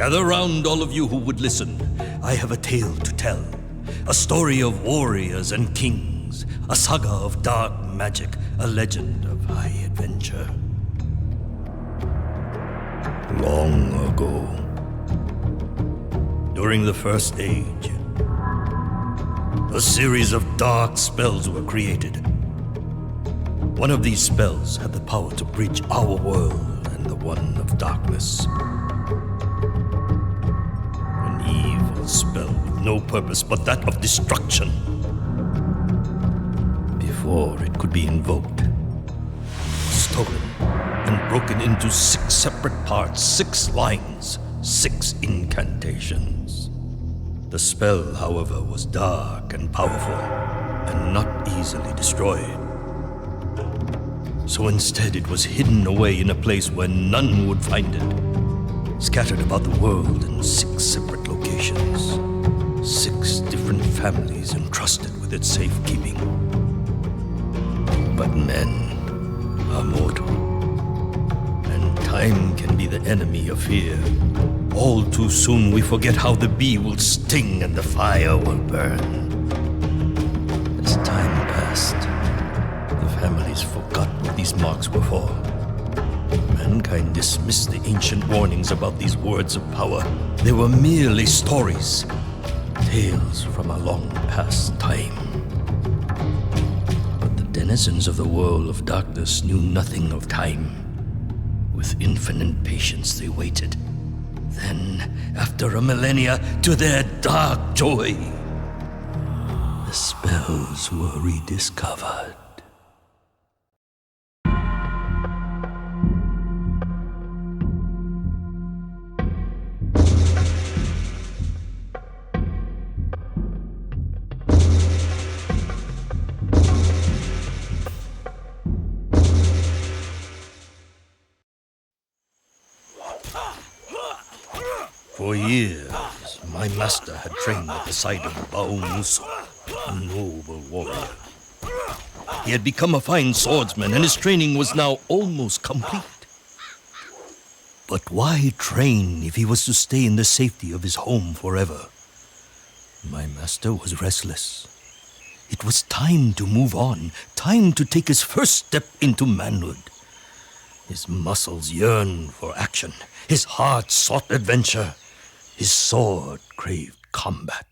Gather round, all of you who would listen. I have a tale to tell. A story of warriors and kings. A saga of dark magic. A legend of high adventure. Long ago, during the First Age, a series of dark spells were created. One of these spells had the power to bridge our world and the one of darkness. An evil spell with no purpose but that of destruction. Before it could be invoked, stolen, and broken into 6 separate parts, 6 lines, 6 incantations. The spell, however, was dark and powerful, and not easily destroyed. So instead it was hidden away in a place where none would find it, scattered about the world in 6 separate locations, 6 different families entrusted with its safekeeping. But men are mortal, and time can be the enemy of fear. All too soon we forget how the bee will sting and the fire will burn. As time passed, the families forgot what these marks were for. Mankind dismissed the ancient warnings about these words of power. They were merely stories, tales from a long past time. But the denizens of the world of darkness knew nothing of time. With infinite patience they waited. Then, after a millennia, to their dark joy, the spells were rediscovered. For years, my master had trained at the side of Baumusu, a noble warrior. He had become a fine swordsman, and his training was now almost complete. But why train if he was to stay in the safety of his home forever? My master was restless. It was time to move on, time to take his first step into manhood. His muscles yearned for action. His heart sought adventure. His sword craved combat.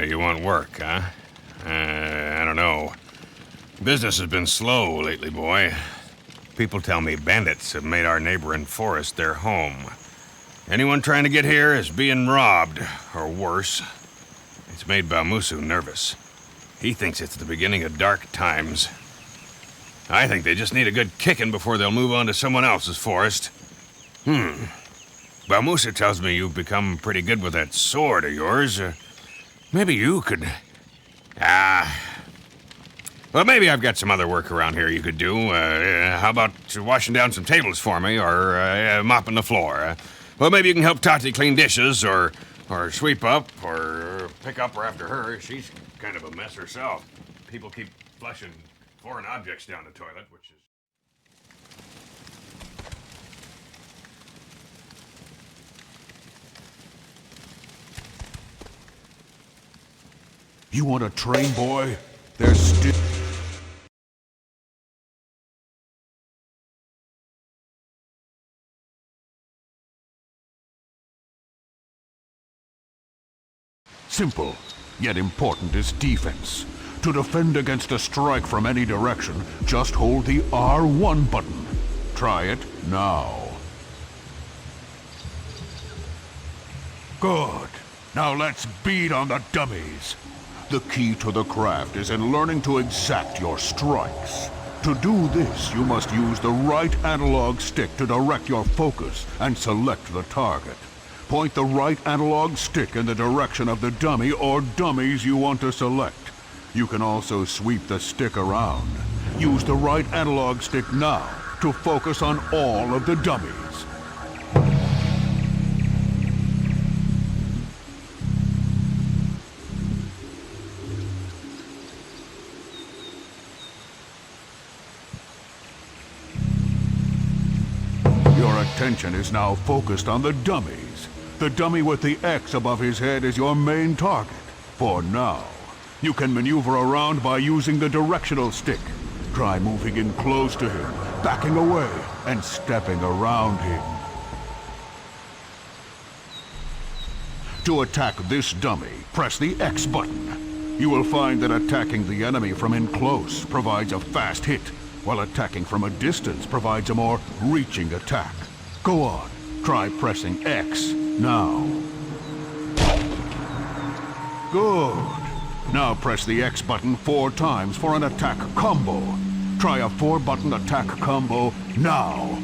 You want work, huh? I don't know. Business has been slow lately, boy. People tell me bandits have made our neighboring forest their home. Anyone trying to get here is being robbed, or worse. It's made Baumusu nervous. He thinks it's the beginning of dark times. I think they just need a good kicking before they'll move on to someone else's forest. Baumusu tells me you've become pretty good with that sword of yours. Maybe you could... Well, maybe I've got some other work around here you could do. How about washing down some tables for me, or mopping the floor? Well, maybe you can help Tati clean dishes, or sweep up, or pick up after her. She's kind of a mess herself. People keep flushing foreign objects down the toilet, which is... You want to train, boy? There's still... Simple, yet important is defense. To defend against a strike from any direction, just hold the R1 button. Try it now. Good. Now let's beat on the dummies. The key to the craft is in learning to exact your strikes. To do this, you must use the right analog stick to direct your focus and select the target. Point the right analog stick in the direction of the dummy or dummies you want to select. You can also sweep the stick around. Use the right analog stick now to focus on all of the dummies. Your attention is now focused on the dummies. The dummy with the X above his head is your main target, for now. You can maneuver around by using the directional stick. Try moving in close to him, backing away, and stepping around him. To attack this dummy, press the X button. You will find that attacking the enemy from in close provides a fast hit, while attacking from a distance provides a more reaching attack. Go on, try pressing X now. Good. Now press the X button 4 times for an attack combo. Try a 4-button attack combo now.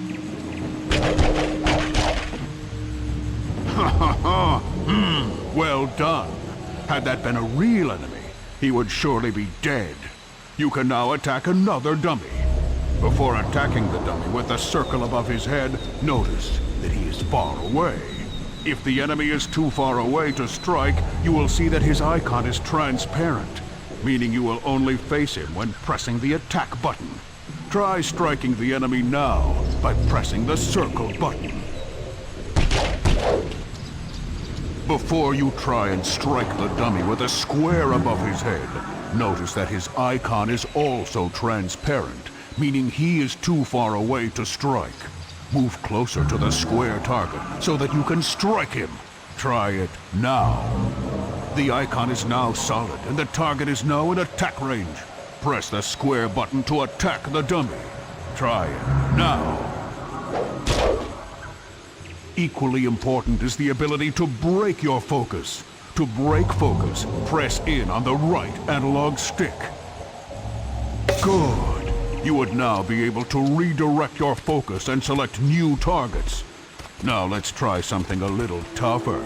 Ha ha ha! Well done. Had that been a real enemy, he would surely be dead. You can now attack another dummy. Before attacking the dummy with the circle above his head, notice that he is far away. If the enemy is too far away to strike, you will see that his icon is transparent, meaning you will only face him when pressing the attack button. Try striking the enemy now by pressing the circle button. Before you try and strike the dummy with a square above his head, notice that his icon is also transparent, meaning he is too far away to strike. Move closer to the square target so that you can strike him. Try it now. The icon is now solid and the target is now in attack range. Press the square button to attack the dummy. Try it now. Equally important is the ability to break your focus. To break focus, press in on the right analog stick. Good. You would now be able to redirect your focus and select new targets. Now let's try something a little tougher.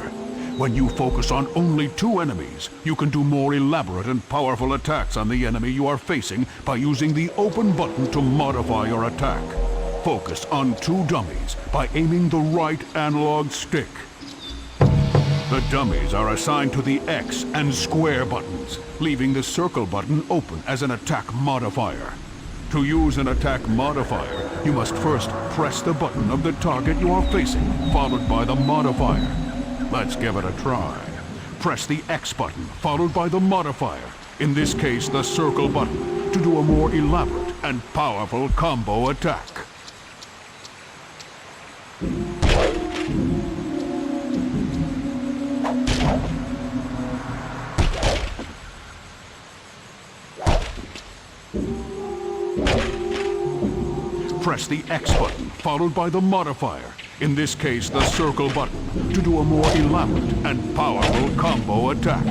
When you focus on only 2 enemies, you can do more elaborate and powerful attacks on the enemy you are facing by using the open button to modify your attack. Focus on 2 dummies by aiming the right analog stick. The dummies are assigned to the X and square buttons, leaving the circle button open as an attack modifier. To use an attack modifier, you must first press the button of the target you are facing, followed by the modifier. Let's give it a try. Press the X button, followed by the modifier, in this case the circle button, to do a more elaborate and powerful combo attack. Press the X button, followed by the modifier, in this case the circle button, to do a more elaborate and powerful combo attack.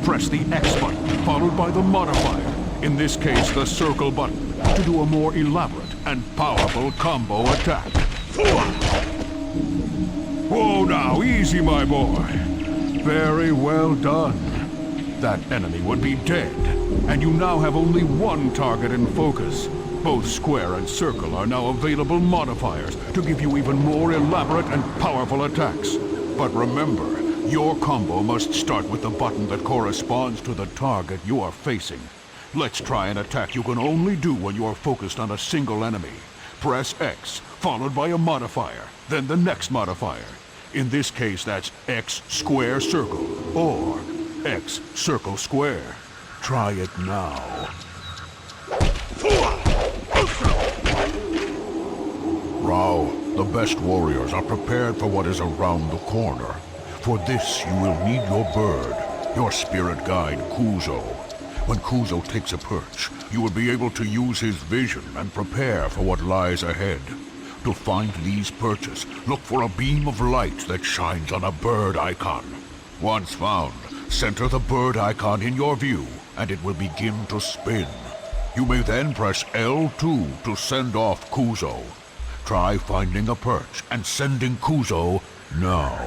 Press the X button, followed by the modifier, in this case the circle button, to do a more elaborate and powerful combo attack. Whoa now, easy my boy. Very well done. That enemy would be dead, and you now have only 1 target in focus. Both square and circle are now available modifiers to give you even more elaborate and powerful attacks. But remember, your combo must start with the button that corresponds to the target you are facing. Let's try an attack you can only do when you are focused on a single enemy. Press X, followed by a modifier, then the next modifier. In this case, that's X square circle, or X circle square. Try it now. Rao, the best warriors are prepared for what is around the corner. For this, you will need your bird, your spirit guide, Kuzo. When Kuzo takes a perch, you will be able to use his vision and prepare for what lies ahead. To find these perches, look for a beam of light that shines on a bird icon. Once found, Center the bird icon in your view, and it will begin to spin. You may then press L2 to send off Kuzo. Try finding a perch and sending Kuzo now.